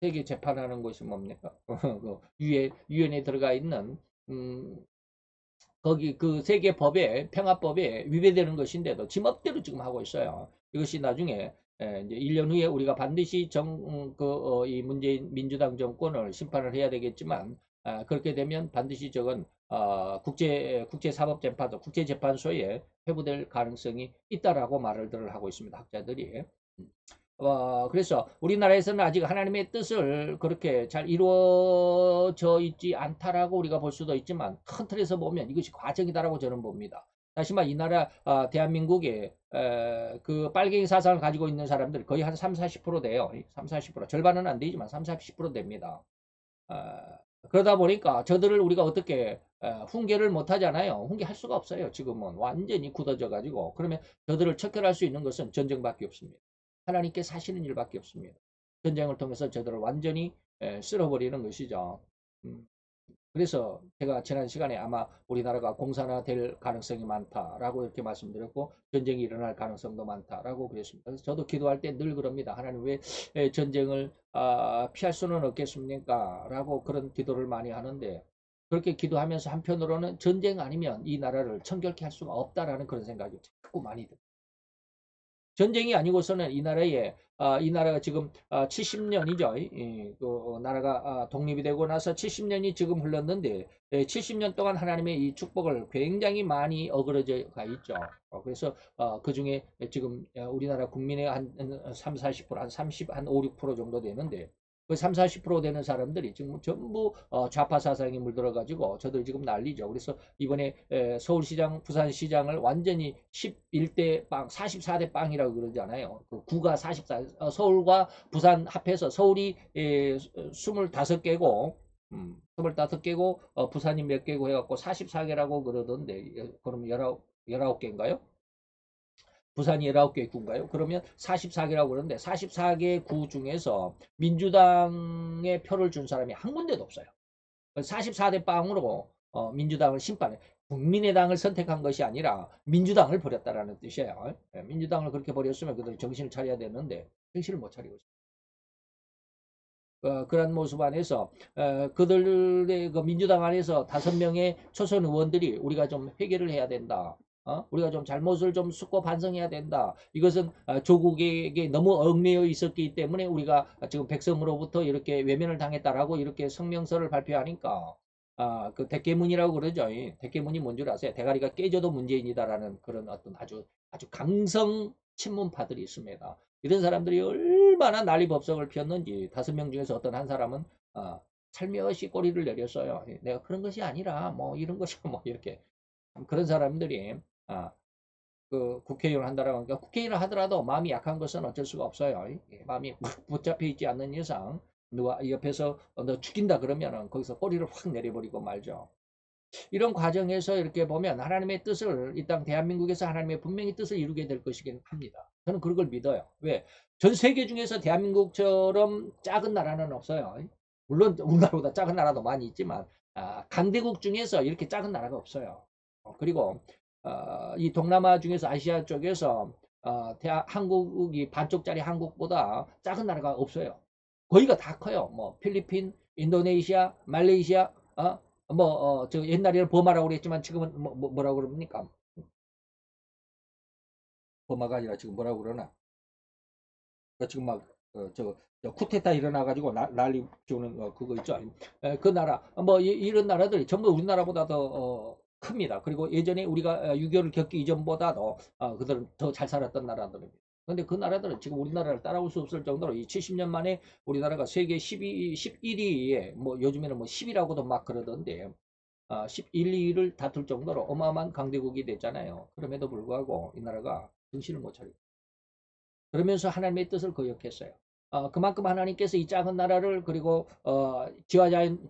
세계 재판하는 것이 뭡니까? 유엔에 들어가 있는 거기 그 세계 법에, 평화법에 위배되는 것인데도 지멋대로 지금 하고 있어요. 이것이 나중에 이제 1년 후에 우리가 반드시 이 문재인 민주당 정권을 심판을 해야 되겠지만, 그렇게 되면 반드시 저건 국제사법재판소, 국제재판소에 회부될 가능성이 있다라고 말을 하고 있습니다. 학자들이. 그래서 우리나라에서는 아직 하나님의 뜻을 그렇게 잘 이루어져 있지 않다라고 우리가 볼 수도 있지만, 큰 틀에서 보면 이것이 과정이다라고 저는 봅니다. 다시 말해 이 나라 대한민국에 그 빨갱이 사상을 가지고 있는 사람들 거의 한 30, 40% 돼요. 30, 40%. 절반은 안 되지만 30, 40% 됩니다. 그러다 보니까 저들을 우리가 어떻게 훈계를 못 하잖아요. 훈계할 수가 없어요. 지금은 완전히 굳어져 가지고. 그러면 저들을 척결할 수 있는 것은 전쟁밖에 없습니다. 하나님께서 하시는 일밖에 없습니다. 전쟁을 통해서 저들을 완전히 쓸어버리는 것이죠. 음. 그래서 제가 지난 시간에 아마 우리나라가 공산화될 가능성이 많다라고 이렇게 말씀드렸고 전쟁이 일어날 가능성도 많다라고 그랬습니다. 그래서 저도 기도할 때 늘 그럽니다. 하나님 왜 전쟁을 피할 수는 없겠습니까? 라고 그런 기도를 많이 하는데 그렇게 기도하면서 한편으로는 전쟁 아니면 이 나라를 청결케 할 수가 없다라는 그런 생각이 자꾸 많이 듭니다. 전쟁이 아니고서는 이 나라가 지금 70년이죠. 그 나라가 독립이 되고 나서 70년이 지금 흘렀는데 70년 동안 하나님의 이 축복을 굉장히 많이 어그러져 가 있죠. 그래서 그 중에 지금 우리나라 국민의 한 3, 40%, 한 30, 한 5, 6% 정도 되는데 그 3, 40% 되는 사람들이 지금 전부 좌파 사상이 물들어가지고 저들 지금 난리죠. 그래서 이번에 서울시장, 부산시장을 완전히 11대 빵, 44대 빵이라고 그러잖아요. 그 구가 44, 서울과 부산 합해서 서울이 25개고, 25개고, 부산이 몇 개고 해갖고 44개라고 그러던데, 그럼 19개인가요? 부산이 19개 구인가요? 그러면 44개라고 그러는데 44개 구 중에서 민주당의 표를 준 사람이 한 군데도 없어요. 44대 빵으로 민주당을 심판해. 국민의당을 선택한 것이 아니라 민주당을 버렸다라는 뜻이에요. 민주당을 그렇게 버렸으면 그들이 정신을 차려야 되는데 정신을 못 차리고 있어요. 그런 모습 안에서 그들의 그 민주당 안에서 5명의 초선 의원들이 우리가 좀 회개를 해야 된다. 우리가 좀 잘못을 좀 숙고 반성해야 된다. 이것은 조국에게 너무 얽매여 있었기 때문에 우리가 지금 백성으로부터 이렇게 외면을 당했다라고 이렇게 성명서를 발표하니까 그 대깨문이라고 그러죠. 대깨문이 뭔 줄 아세요? 대가리가 깨져도 문재인이다라는 그런 어떤 아주 강성 친문파들이 있습니다. 이런 사람들이 얼마나 난리법석을 폈는지 5명 중에서 어떤 한 사람은 살며시 꼬리를 내렸어요. 내가 그런 것이 아니라 뭐 이런 것이 뭐 이렇게 그런 사람들이 아, 그 국회의원을 한다라고 하니까 국회의원을 하더라도 마음이 약한 것은 어쩔 수가 없어요. 마음이 붙잡혀 있지 않는 이상 누가 옆에서 너 죽인다 그러면은 거기서 꼬리를 확 내려버리고 말죠. 이런 과정에서 이렇게 보면 하나님의 뜻을 이 땅 대한민국에서 하나님의 분명히 뜻을 이루게 될 것이긴 합니다. 저는 그걸 믿어요. 왜? 전 세계 중에서 대한민국처럼 작은 나라는 없어요. 물론 우리나라보다 작은 나라도 많이 있지만 강대국 중에서 이렇게 작은 나라가 없어요. 그리고 이 동남아 중에서 아시아 쪽에서 한국이 반쪽짜리 한국보다 작은 나라가 없어요. 거기가 다 커요. 뭐 필리핀, 인도네시아, 말레이시아, 저 옛날에는 버마라고 그랬지만 지금은 뭐라고 그럽니까? 버마가 아니라 지금 뭐라고 그러나? 지금 막, 저 쿠데타 일어나가지고 난리 주는 그거 있죠. 그 나라, 뭐, 이런 나라들이 전부 우리나라보다 더, 큽니다. 그리고 예전에 우리가 6.25를 겪기 이전보다도, 그들은 더 잘 살았던 나라들입니다. 근데 그 나라들은 지금 우리나라를 따라올 수 없을 정도로 이 70년 만에 우리나라가 세계 11위에, 뭐, 요즘에는 뭐 10위라고도 막 그러던데, 11, 2위를 다툴 정도로 어마어마한 강대국이 됐잖아요. 그럼에도 불구하고 이 나라가 정신을 못 차리고 그러면서 하나님의 뜻을 거역했어요. 그만큼 하나님께서 이 작은 나라를 그리고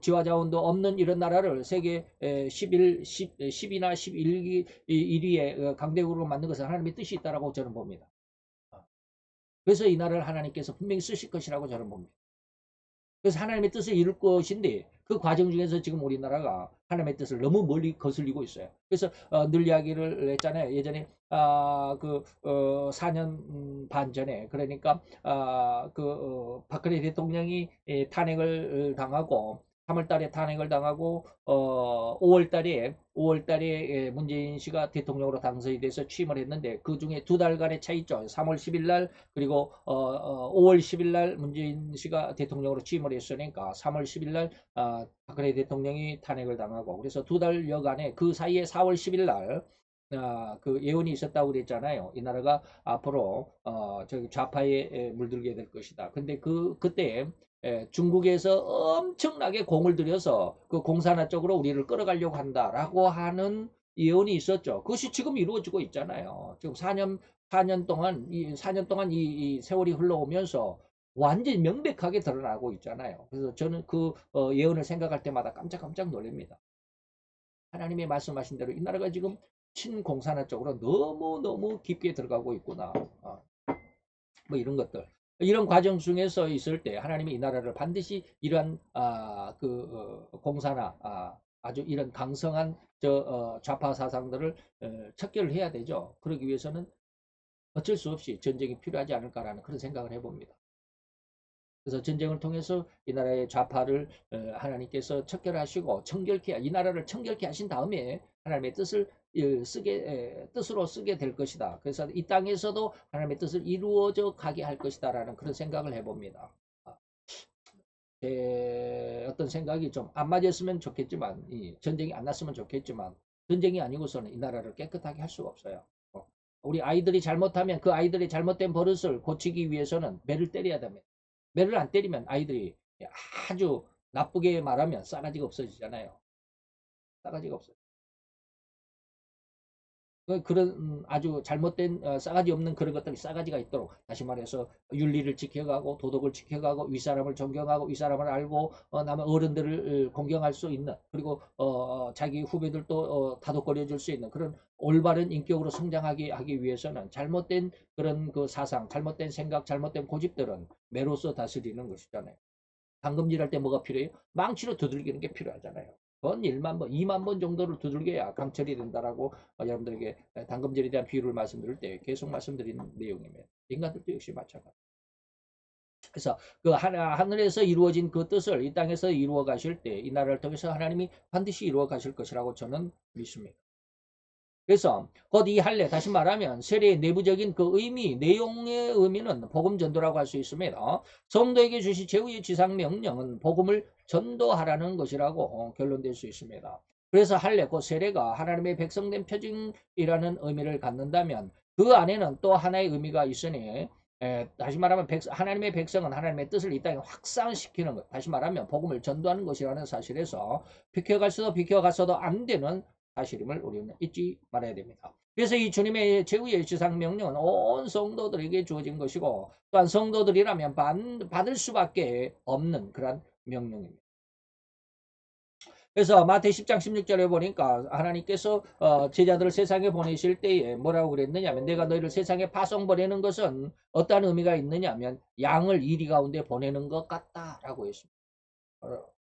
지화자원도 없는 이런 나라를 세계 10이나 11위 1위의 강대국으로 만든 것은 하나님의 뜻이 있다고 저는 봅니다. 그래서 이 나라를 하나님께서 분명히 쓰실 것이라고 저는 봅니다. 그래서 하나님의 뜻을 이룰 것인데 그 과정 중에서 지금 우리나라가 하나님의 뜻을 너무 멀리 거슬리고 있어요. 그래서 늘 이야기를 했잖아요. 예전에 4년 반 전에 그러니까 박근혜 대통령이 탄핵을 당하고 3월 달에 탄핵을 당하고 5월 달에 문재인 씨가 대통령으로 당선이 돼서 취임을 했는데 그 중에 2달간의 차이죠. 3월 10일 날 그리고 5월 10일 날 문재인 씨가 대통령으로 취임을 했으니까 3월 10일 날 박근혜 대통령이 탄핵을 당하고 그래서 2달여간에 그 사이에 4월 10일 날 그 예언이 있었다고 그랬잖아요. 이 나라가 앞으로 저기 좌파에 물들게 될 것이다. 근데 그때 중국에서 엄청나게 공을 들여서 그 공산화 쪽으로 우리를 끌어가려고 한다라고 하는 예언이 있었죠. 그것이 지금 이루어지고 있잖아요. 지금 4년 동안 이 세월이 흘러오면서 완전히 명백하게 드러나고 있잖아요. 그래서 저는 그 예언을 생각할 때마다 깜짝깜짝 놀랍니다. 하나님의 말씀하신 대로 이 나라가 지금 친공산화 쪽으로 너무너무 깊게 들어가고 있구나. 뭐 이런 것들. 이런 과정 중에서 있을 때 하나님이 이 나라를 반드시 이러한 공산화 아주 이런 강성한 좌파 사상들을 척결을 해야 되죠. 그러기 위해서는 어쩔 수 없이 전쟁이 필요하지 않을까라는 그런 생각을 해봅니다. 그래서 전쟁을 통해서 이 나라의 좌파를 하나님께서 척결하시고 이 나라를 청결케 하신 다음에 하나님의 뜻을 뜻으로 쓰게 될 것이다. 그래서 이 땅에서도 하나님의 뜻을 이루어져 가게 할 것이다라는 그런 생각을 해봅니다. 제 어떤 생각이 좀 안 맞았으면 좋겠지만, 전쟁이 안 났으면 좋겠지만, 전쟁이 아니고서는 이 나라를 깨끗하게 할 수가 없어요. 우리 아이들이 잘못하면 그 아이들이 잘못된 버릇을 고치기 위해서는 매를 때려야 됩니다. 매를 안 때리면 아이들이 아주 나쁘게 말하면 싸가지가 없어지잖아요. 싸가지가 없어요. 그런 아주 잘못된 싸가지 없는 그런 것들이 싸가지가 있도록 다시 말해서 윤리를 지켜가고 도덕을 지켜가고 윗사람을 존경하고 윗사람을 알고 남의 어른들을 공경할 수 있는 그리고 자기 후배들도 다독거려 줄 수 있는 그런 올바른 인격으로 성장하게 하기 위해서는 잘못된 그런 그 사상, 잘못된 생각, 잘못된 고집들은 매로써 다스리는 것이잖아요. 당금질할 때 뭐가 필요해요? 망치로 두들기는 게 필요하잖아요. 건 1만 번, 2만 번 정도를 두들겨야 강철이 된다라고 여러분들에게 당금질에 대한 비유를 말씀드릴 때 계속 말씀드리는 내용입니다. 인간들도 역시 마찬가지. 그래서 그 하늘에서 이루어진 그 뜻을 이 땅에서 이루어 가실 때 이 나라를 통해서 하나님이 반드시 이루어 가실 것이라고 저는 믿습니다. 그래서 곧 이 할례 다시 말하면 세례의 내부적인 그 의미 내용의 의미는 복음 전도라고 할 수 있습니다. 성도에게 주신 제후의 지상 명령은 복음을 전도하라는 것이라고 결론될 수 있습니다. 그래서 할례 곧 세례가 하나님의 백성된 표징이라는 의미를 갖는다면 그 안에는 또 하나의 의미가 있으니 다시 말하면 하나님의 백성은 하나님의 뜻을 이 땅에 확산시키는 것 다시 말하면 복음을 전도하는 것이라는 사실에서 비켜갔어도 안 되는 사실임을 우리는 잊지 말아야 됩니다. 그래서 이 주님의 제후의 지상 명령은 온 성도들에게 주어진 것이고 또한 성도들이라면 받을 수밖에 없는 그런 명령입니다. 그래서 마태 10장 16절에 보니까 하나님께서 제자들을 세상에 보내실 때에 뭐라고 그랬느냐면 내가 너희를 세상에 파송 보내는 것은 어떤 의미가 있느냐면 양을 이리 가운데 보내는 것 같다라고 했습니다.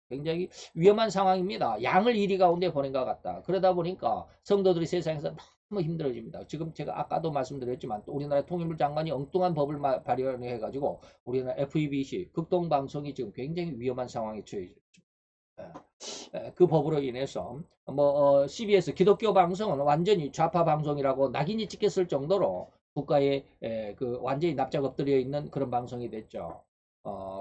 굉장히 위험한 상황입니다. 양을 이리 가운데 보낸 것 같다. 그러다 보니까 성도들이 세상에서 너무 힘들어집니다. 지금 제가 아까도 말씀드렸지만 또 우리나라 통일부 장관이 엉뚱한 법을 발의해가지고 우리나라 FEBC 극동방송이 지금 굉장히 위험한 상황에 처해 있습니다. 그 법으로 인해서 CBS 기독교 방송은 완전히 좌파 방송이라고 낙인이 찍혔을 정도로 국가에 그 완전히 납작 엎드려 있는 그런 방송이 됐죠.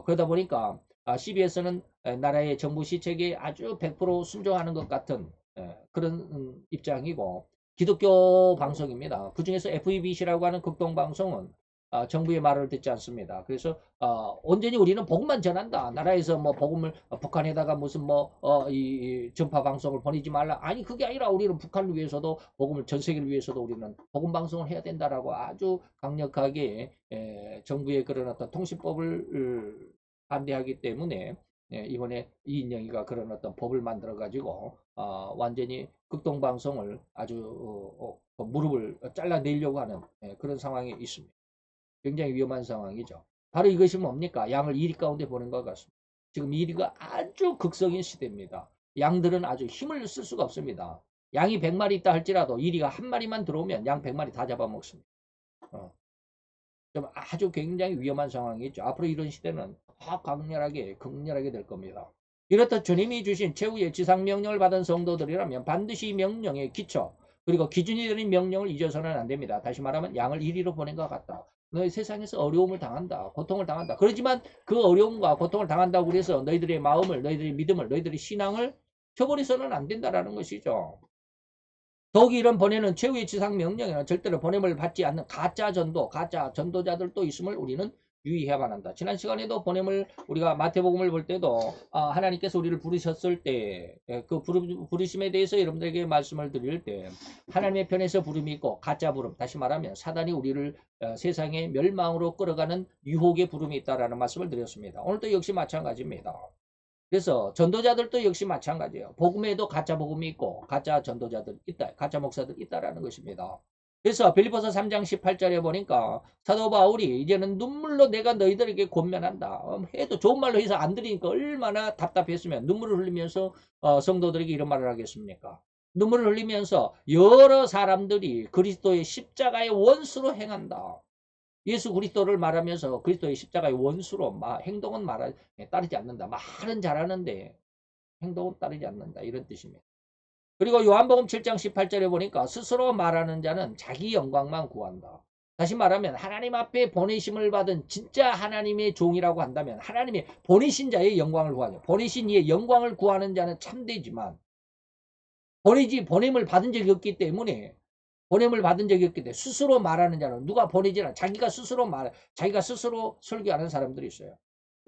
그러다 보니까 CBS는 나라의 정부 시책에 아주 100% 순종하는 것 같은 그런 입장이고 기독교 방송입니다. 그 중에서 FEBC라고 하는 극동방송은 정부의 말을 듣지 않습니다. 그래서 온전히 우리는 복음만 전한다. 나라에서 뭐 복음을 북한에다가 무슨 이 전파 방송을 보내지 말라. 아니 그게 아니라 우리는 북한을 위해서도 복음을 전 세계를 위해서도 우리는 복음 방송을 해야 된다라고 아주 강력하게 정부의 그런 어떤 통신법을 반대하기 때문에 이번에 이인영이가 그런 어떤 법을 만들어 가지고 완전히 극동방송을 아주 무릎을 잘라내려고 하는 그런 상황이 있습니다. 굉장히 위험한 상황이죠. 바로 이것이 뭡니까? 양을 이리 가운데 보낸 것 같습니다. 지금 이리가 아주 극성인 시대입니다. 양들은 아주 힘을 쓸 수가 없습니다. 양이 100마리 있다 할지라도 이리가 한 마리만 들어오면 양 100마리 다 잡아먹습니다. 좀 아주 굉장히 위험한 상황이죠. 앞으로 이런 시대는 더 강렬하게 극렬하게 될 겁니다. 이렇듯 주님이 주신 최후의 지상명령을 받은 성도들이라면 반드시 명령의 기초 그리고 기준이 되는 명령을 잊어서는 안 됩니다. 다시 말하면 양을 이리로 보낸 것 같다. 너희 세상에서 어려움을 당한다. 고통을 당한다. 그렇지만 그 어려움과 고통을 당한다고 해서 너희들의 마음을 너희들의 믿음을 너희들의 신앙을 저버려서는 안 된다라는 것이죠. 더욱이 이런 보내는 최후의 지상 명령에는 절대로 보냄을 받지 않는 가짜 전도자들도 있음을 우리는 유의해야만 한다. 지난 시간에도 보냄을 우리가 마태복음을 볼 때도 하나님께서 우리를 부르셨을 때 그 부르심에 대해서 여러분들에게 말씀을 드릴 때 하나님의 편에서 부름이 있고 가짜 부름, 다시 말하면 사단이 우리를 세상의 멸망으로 끌어가는 유혹의 부름이 있다라는 말씀을 드렸습니다. 오늘도 역시 마찬가지입니다. 그래서 전도자들도 역시 마찬가지예요. 복음에도 가짜 복음이 있고 가짜 전도자들 있다, 가짜 목사들 있다라는 것입니다. 그래서 빌립보서 3장 18절에 보니까 사도 바울이 이제는 눈물로 내가 너희들에게 권면한다. 해도 좋은 말로 해서 안 들으니까 얼마나 답답했으면 눈물을 흘리면서 성도들에게 이런 말을 하겠습니까? 눈물을 흘리면서 여러 사람들이 그리스도의 십자가의 원수로 행한다. 예수 그리스도를 말하면서 그리스도의 십자가의 원수로 행동은 따르지 않는다. 말은 잘하는데 행동은 따르지 않는다. 이런 뜻입니다. 그리고 요한복음 7장 18절에 보니까 스스로 말하는 자는 자기 영광만 구한다. 다시 말하면 하나님 앞에 보내심을 받은 진짜 하나님의 종이라고 한다면 하나님의 보내신 자의 영광을 구하죠. 보내신 이의 영광을 구하는 자는 참되지만 보냄을 받은 적이 없기 때문에 스스로 말하는 자는 누가 보내지나 자기가 스스로 설교하는 사람들이 있어요.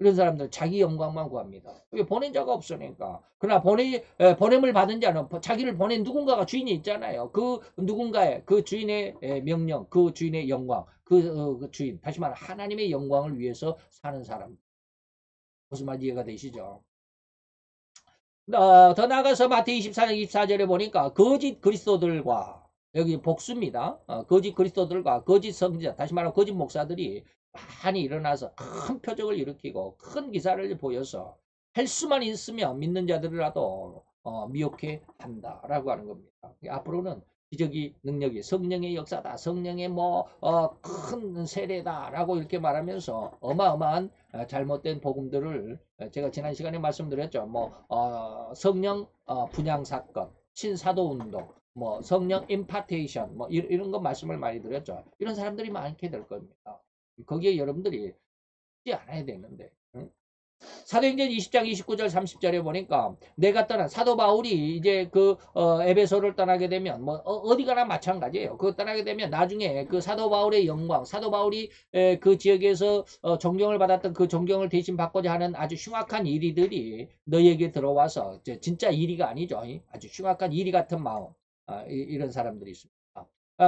이런 사람들은 자기 영광만 구합니다. 보낸 자가 없으니까. 그러나 보냄을 받은 자는 자기를 보낸 누군가가 주인이 있잖아요. 그 누군가의 그 주인의 명령, 그 주인의 영광, 그 주인, 다시 말해 하나님의 영광을 위해서 사는 사람. 무슨 말 이해가 되시죠? 더 나아가서 마태 24장 24절에 보니까 거짓 그리스도들과 여기 복수입니다. 거짓 그리스도들과 거짓 성자, 다시 말하면 거짓 목사들이 많이 일어나서 큰 표적을 일으키고 큰 기사를 보여서 할 수만 있으면 믿는 자들이라도 미혹해 한다라고 하는 겁니다. 앞으로는 기적이 능력이 성령의 역사다, 성령의 큰 세례다라고 이렇게 말하면서 어마어마한 잘못된 복음들을 제가 지난 시간에 말씀드렸죠. 성령 분양 사건, 신사도 운동, 성령 임파테이션, 이런 거 말씀을 많이 드렸죠. 이런 사람들이 많게 될 겁니다. 거기에 여러분들이 하지 않아야 되는데. 응? 사도행전 20장 29절 30절에 보니까 내가 떠난 사도 바울이 이제 에베소를 떠나게 되면 어디 가나 마찬가지예요. 그 떠나게 되면 나중에 그 사도 바울의 영광, 사도 바울이 그 지역에서 존경을 받았던 그 존경을 대신 받고자 하는 아주 흉악한 이리들이 너희에게 들어와서 진짜 이리가 아니죠. 아주 흉악한 이리 같은 마음, 이런 사람들이 있습니다.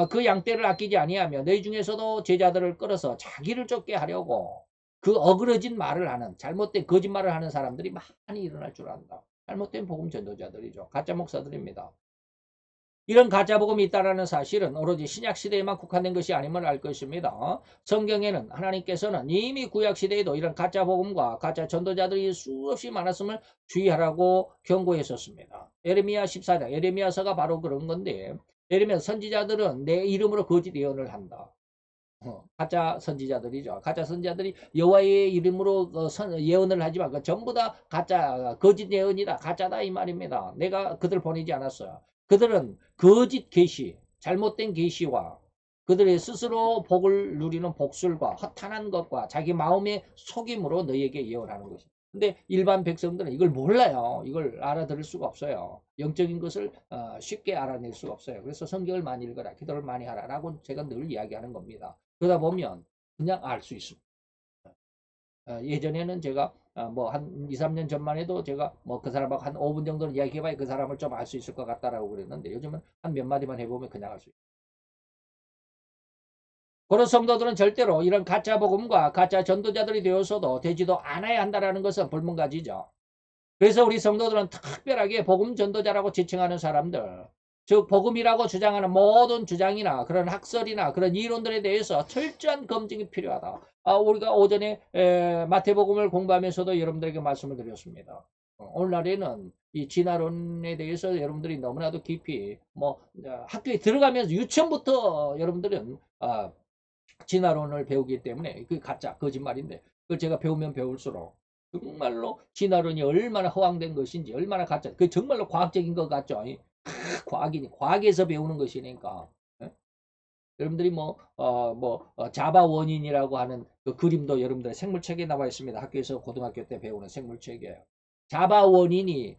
그 양떼를 아끼지 아니하며 너희 중에서도 제자들을 끌어서 자기를 쫓게 하려고 그 어그러진 말을 하는, 잘못된 거짓말을 하는 사람들이 많이 일어날 줄 안다. 잘못된 복음 전도자들이죠. 가짜 목사들입니다. 이런 가짜 복음이 있다는 사실은 오로지 신약 시대에만 국한된 것이 아님을 알 것입니다. 성경에는 하나님께서는 이미 구약 시대에도 이런 가짜 복음과 가짜 전도자들이 수없이 많았음을 주의하라고 경고했었습니다. 에레미야 14장, 에레미야서가 바로 그런 건데, 예를 선지자들은 내 이름으로 거짓 예언을 한다. 가짜 선지자들이죠. 가짜 선지자들이 여호와의 이름으로 예언을 하지만 전부 다 가짜 거짓 예언이다. 가짜다 이 말입니다. 내가 그들 보내지 않았어요. 그들은 거짓 계시, 잘못된 계시와 그들의 스스로 복을 누리는 복술과 허탄한 것과 자기 마음의 속임으로 너희에게 예언하는 것입니다. 근데 일반 백성들은 이걸 몰라요. 이걸 알아들을 수가 없어요. 영적인 것을 쉽게 알아낼 수가 없어요. 그래서 성경을 많이 읽어라, 기도를 많이 하라라고 제가 늘 이야기하는 겁니다. 그러다 보면 그냥 알 수 있습니다. 예전에는 제가 한 2, 3년 전만 해도 제가 그 사람하고 한 5분 정도는 이야기해봐야 그 사람을 좀 알 수 있을 것 같다라고 그랬는데 요즘은 한 몇 마디만 해보면 그냥 알 수 있어요. 그런 성도들은 절대로 이런 가짜 복음과 가짜 전도자들이 되어서도 되지도 않아야 한다는 것은 불문가지죠. 그래서 우리 성도들은 특별하게 복음 전도자라고 지칭하는 사람들, 즉 복음이라고 주장하는 모든 주장이나 그런 학설이나 그런 이론들에 대해서 철저한 검증이 필요하다. 우리가 오전에 마태복음을 공부하면서도 여러분들에게 말씀을 드렸습니다. 오늘날에는 이 진화론에 대해서 여러분들이 너무나도 깊이 학교에 들어가면서 유치원부터 여러분들은 진화론을 배우기 때문에 그 가짜 거짓말인데 그걸 제가 배우면 배울수록 정말로 진화론이 얼마나 허황된 것인지 얼마나 가짜 그 정말로 과학적인 것 같죠. 과학이니 과학에서 배우는 것이니까 여러분들이 자바 원인이라고 하는 그 그림도 여러분들 생물책에 나와 있습니다. 학교에서 고등학교 때 배우는 생물책이에요. 자바 원인이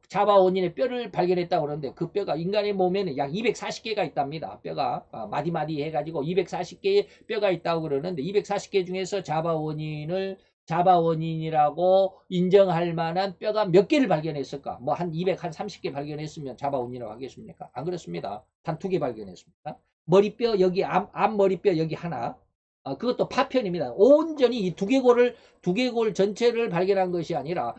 자바 원인의 뼈를 발견했다고 그러는데 그 뼈가 인간의 몸에는 약 240개가 있답니다. 뼈가 마디마디 해가지고 240개의 뼈가 있다고 그러는데 240개 중에서 자바 원인이라고 인정할 만한 뼈가 몇 개를 발견했을까? 뭐 한 200, 한 30개 발견했으면 자바 원인이라고 하겠습니까? 안 그렇습니다. 단 2개 발견했습니다. 머리뼈 여기 앞머리뼈 여기 하나. 그것도 파편입니다. 온전히 이 두개골 전체를 발견한 것이 아니라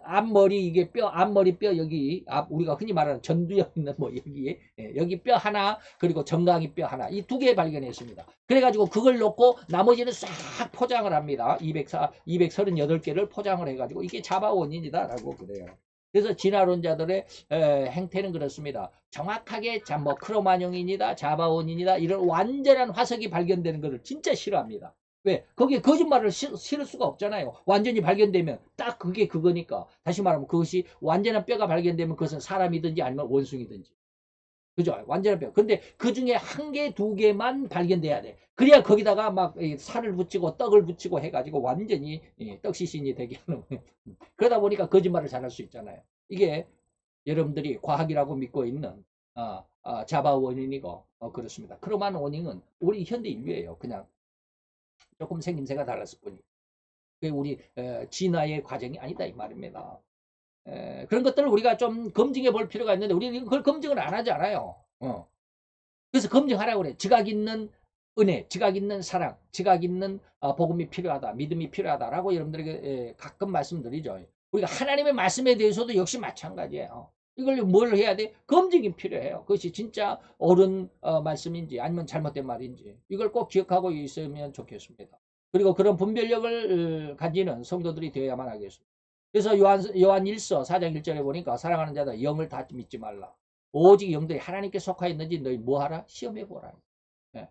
앞머리 이게 앞머리 뼈 여기 우리가 흔히 말하는 전두엽 있는 뭐 여기 여기 뼈 하나 그리고 정강이 뼈 하나 이 2개 발견했습니다. 그래가지고 그걸 놓고 나머지는 싹 포장을 합니다. 238개를 포장을 해가지고 이게 자바 원인이다라고 그래요. 그래서 진화론자들의 행태는 그렇습니다. 정확하게 뭐 크로마뇽인이다, 자바 원인이다 이런 완전한 화석이 발견되는 것을 진짜 싫어합니다. 왜? 거기에 거짓말을 실을 수가 없잖아요. 완전히 발견되면 딱 그게 그거니까. 다시 말하면 그것이 완전한 뼈가 발견되면 그것은 사람이든지 아니면 원숭이든지. 그죠? 완전한 뼈. 근데 그 중에 한 개, 2개만 발견돼야 돼. 그래야 거기다가 막 살을 붙이고 떡을 붙이고 해가지고 완전히 떡시신이 되게 하는 거예요. 그러다 보니까 거짓말을 잘할 수 있잖아요. 이게 여러분들이 과학이라고 믿고 있는 자바 원인이고 그렇습니다. 크로만 원인은 우리 현대 인류예요. 그냥 조금 생김새가 달랐을 뿐이에요. 그게 우리 진화의 과정이 아니다 이 말입니다. 그런 것들을 우리가 좀 검증해 볼 필요가 있는데 우리는 그걸 검증을 안 하지 않아요. 그래서 검증하라고 그래. 지각 있는 은혜, 지각 있는 사랑, 지각 있는 복음이 필요하다, 믿음이 필요하다라고 여러분들에게 가끔 말씀드리죠. 우리가 하나님의 말씀에 대해서도 역시 마찬가지예요. 이걸 뭘 해야 돼? 검증이 필요해요. 그것이 진짜 옳은 말씀인지 아니면 잘못된 말인지 이걸 꼭 기억하고 있으면 좋겠습니다. 그리고 그런 분별력을 가지는 성도들이 되어야만 하겠습니다. 그래서 요한 1서 4장 1절에 보니까 사랑하는 자들 영을 다 믿지 말라. 오직 영들이 하나님께 속하 있는지 너희 뭐하라? 시험해보라. 네.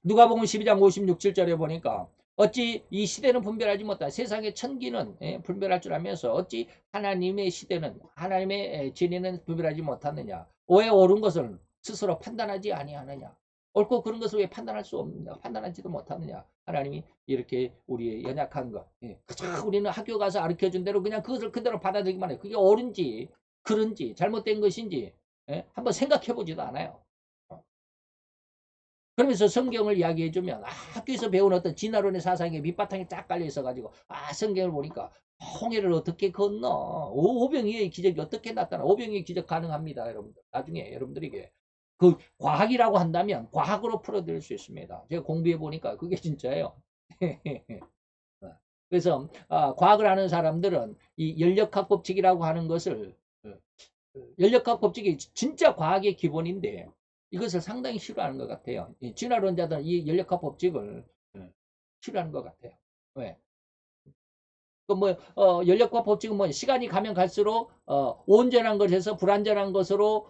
누가복음 12장 56, 7절에 보니까 어찌 이 시대는 분별하지 못하다. 세상의 천기는 분별할 줄 알면서 어찌 하나님의 시대는 하나님의 진리는 분별하지 못하느냐. 왜 옳은 것을 스스로 판단하지 아니하느냐. 옳고 그런 것을 왜 판단하지도 못하느냐. 하나님이 이렇게 우리의 연약한 것. 우리는 학교 가서 가르쳐준 대로 그냥 그것을 그대로 받아들이기만 해요. 그게 옳은지 그런지 잘못된 것인지 한번 생각해 보지도 않아요. 그러면서 성경을 이야기해주면 학교에서 배운 어떤 진화론의 사상에 밑바탕이 쫙 깔려 있어가지고 성경을 보니까 홍해를 어떻게 건너 오병이의 기적이 어떻게 나타나 오병이의 기적 가능합니다. 여러분들 나중에 여러분들에게 그 과학이라고 한다면 과학으로 풀어드릴 수 있습니다. 제가 공부해 보니까 그게 진짜예요. 그래서 과학을 하는 사람들은 이 연력학 법칙이라고 하는 것을 연력학 법칙이 진짜 과학의 기본인데 이것을 상당히 싫어하는 것 같아요. 진화론자들은 이 연력학 법칙을 싫어하는 것 같아요. 왜? 연력학 법칙은 뭐 시간이 가면 갈수록 온전한 것에서 불완전한 것으로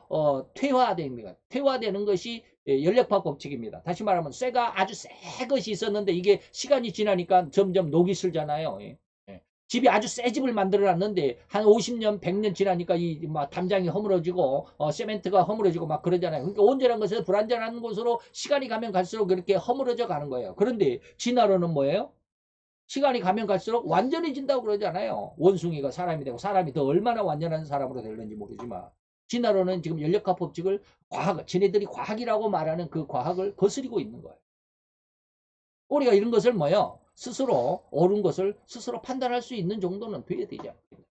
퇴화됩니다. 퇴화되는 것이 연력학 법칙입니다. 다시 말하면 쇠가 아주 새 것이 있었는데 이게 시간이 지나니까 점점 녹이 슬잖아요. 집이 아주 새 집을 만들어 놨는데 한 50년, 100년 지나니까 이 막 담장이 허물어지고 세멘트가 허물어지고 막 그러잖아요. 그러니까 온전한 것에서 불완전한 곳으로 시간이 가면 갈수록 그렇게 허물어져 가는 거예요. 그런데 진화론은 뭐예요? 시간이 가면 갈수록 완전해진다고 그러잖아요. 원숭이가 사람이 되고 사람이 더 얼마나 완전한 사람으로 될는지 모르지만 진화론은 지금 연력학 법칙을 지네들이 과학이라고 말하는 그 과학을 거스리고 있는 거예요. 우리가 이런 것을 뭐예요? 스스로 옳은 것을 스스로 판단할 수 있는 정도는 돼야 되지 않습니까?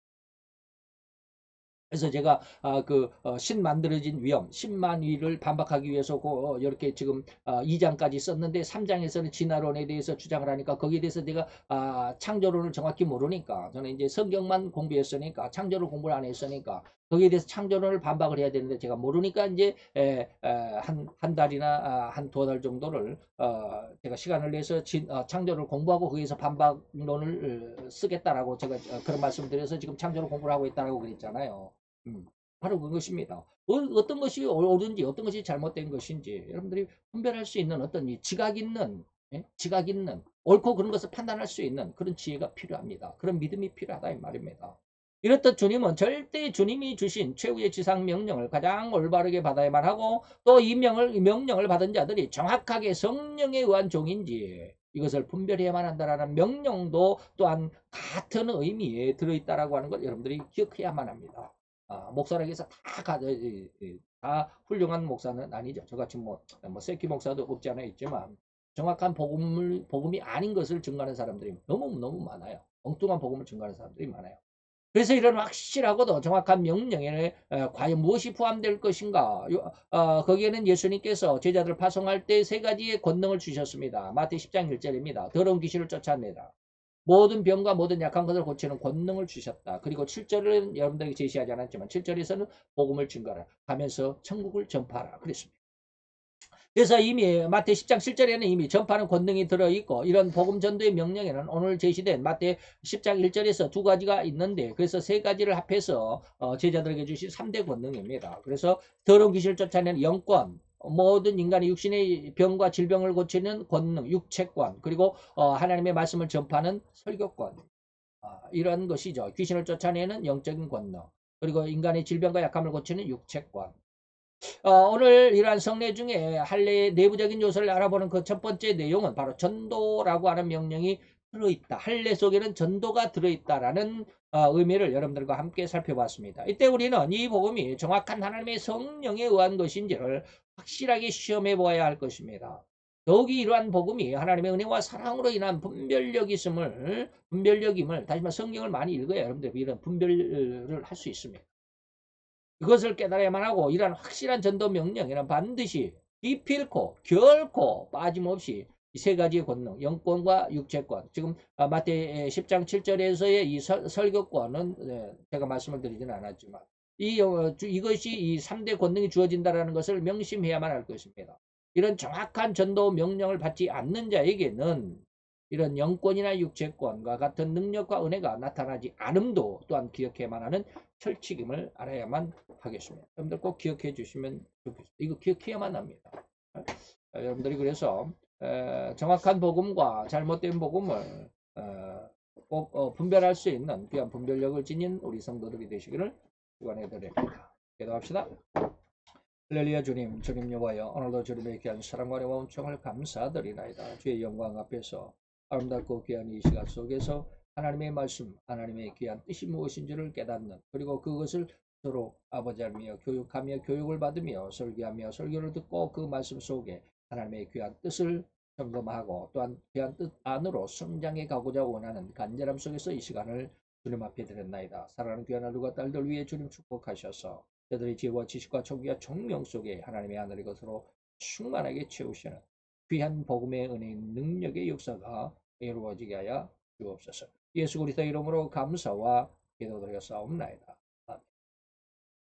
그래서 제가 신 만들어진 위험, 신만위를 반박하기 위해서 이렇게 지금 2장까지 썼는데 3장에서는 진화론에 대해서 주장을 하니까 거기에 대해서 내가 창조론을 정확히 모르니까 저는 이제 성경만 공부했으니까 창조를 공부를 안 했으니까 거기에 대해서 창조론을 반박을 해야 되는데 제가 모르니까 이제 한 달이나 한 2달 정도를 제가 시간을 내서 창조를 공부하고 거기에서 반박론을 쓰겠다라고 제가 그런 말씀을 드려서 지금 창조를 공부를 하고 있다고 그랬잖아요. 바로 그것입니다. 어떤 것이 옳은지 어떤 것이 잘못된 것인지 여러분들이 분별할 수 있는 어떤 이 지각 있는 옳고 그런 것을 판단할 수 있는 그런 지혜가 필요합니다. 그런 믿음이 필요하다 이 말입니다. 이렇듯 주님은 절대 주님이 주신 최후의 지상 명령을 가장 올바르게 받아야만 하고 또 이 명령을 받은 자들이 정확하게 성령에 의한 종인지 이것을 분별해야만 한다라는 명령도 또한 같은 의미에 들어있다라고 하는 것 여러분들이 기억해야만 합니다. 목사라고 해서 다 훌륭한 목사는 아니죠. 저같이 뭐 새끼 목사도 없지 않아 있지만 정확한 복음이 아닌 것을 증거하는 사람들이 너무너무 많아요. 엉뚱한 복음을 증거하는 사람들이 많아요. 그래서 이런 확실하고도 정확한 명령에 과연 무엇이 포함될 것인가? 거기에는 예수님께서 제자들을 파송할 때 세 가지의 권능을 주셨습니다. 마태 10장 1절입니다. 더러운 귀신을 쫓아내라. 모든 병과 모든 약한 것을 고치는 권능을 주셨다. 그리고 7절은 여러분들에게 제시하지 않았지만 7절에서는 복음을 증거하라. 가면서 천국을 전파하라. 그랬습니다. 그래서 이미 마태 10장 7절에는 이미 전파하는 권능이 들어있고 이런 복음 전도의 명령에는 오늘 제시된 마태 10장 1절에서 두 가지가 있는데 그래서 세 가지를 합해서 제자들에게 주신 3대 권능입니다. 그래서 더러운 귀신을 쫓아내는 영권, 모든 인간의 육신의 병과 질병을 고치는 권능, 육체권, 그리고 하나님의 말씀을 전파하는 설교권. 이런 것이죠. 귀신을 쫓아내는 영적인 권능, 그리고 인간의 질병과 약함을 고치는 육체권. 오늘 이러한 성례 중에 할례의 내부적인 요소를 알아보는 그 첫 번째 내용은 바로 전도라고 하는 명령이 들어있다. 할례 속에는 전도가 들어있다라는 의미를 여러분들과 함께 살펴봤습니다. 이때 우리는 이 복음이 정확한 하나님의 성령에 의한 것인지를 확실하게 시험해 보아야 할 것입니다. 더욱이 이러한 복음이 하나님의 은혜와 사랑으로 인한 분별력임을 다시 말해 성경을 많이 읽어야 여러분들이 이런 분별을 할 수 있습니다. 그것을 깨달아야만 하고 이러한 확실한 전도 명령에는 반드시 기필코 결코 빠짐없이 이 세 가지의 권능, 영권과 육체권, 지금 마태 10장 7절에서의 이 설교권은 제가 말씀을 드리지는 않았지만 이것이 이 3대 권능이 주어진다는 것을 명심해야만 할 것입니다. 이런 정확한 전도 명령을 받지 않는 자에게는 이런 영권이나 육체권과 같은 능력과 은혜가 나타나지 않음도 또한 기억해야만 하는 철칙임을 알아야만 하겠습니다. 여러분들 꼭 기억해 주시면 좋겠습니다. 이거 기억해야만 합니다. 여러분들이 그래서 정확한 복음과 잘못된 복음을 꼭 분별할 수 있는 귀한 분별력을 지닌 우리 성도들이 되시기를 축원해 드립니다. 기도합시다. 할렐루야. 주님 여호와여, 오늘도 주님의 귀한 사랑과 은혜와 은총을 감사드리나이다. 주의 영광 앞에서 아름답고 귀한 이 시간 속에서 하나님의 말씀, 하나님의 귀한 뜻이 무엇인지를 깨닫는, 그리고 그것을 서로 아버지 하며 교육하며 교육을 받으며 설교하며 설교를 듣고 그 말씀 속에 하나님의 귀한 뜻을 점검하고 또한 귀한 뜻 안으로 성장해 가고자 원하는 간절함 속에서 이 시간을 주님 앞에 드렸나이다. 사랑하는 귀한 아들과 딸들 위해 주님 축복하셔서 저들의 지혜와 지식과 총기와 총명 속에 하나님의 하늘의 것으로 충만하게 채우시는 귀한 복음의 은혜의 능력의 역사가 이루어지게 하여 주옵소서. 예수 그리스도 이름으로 감사와 기도드렸사옵나이다.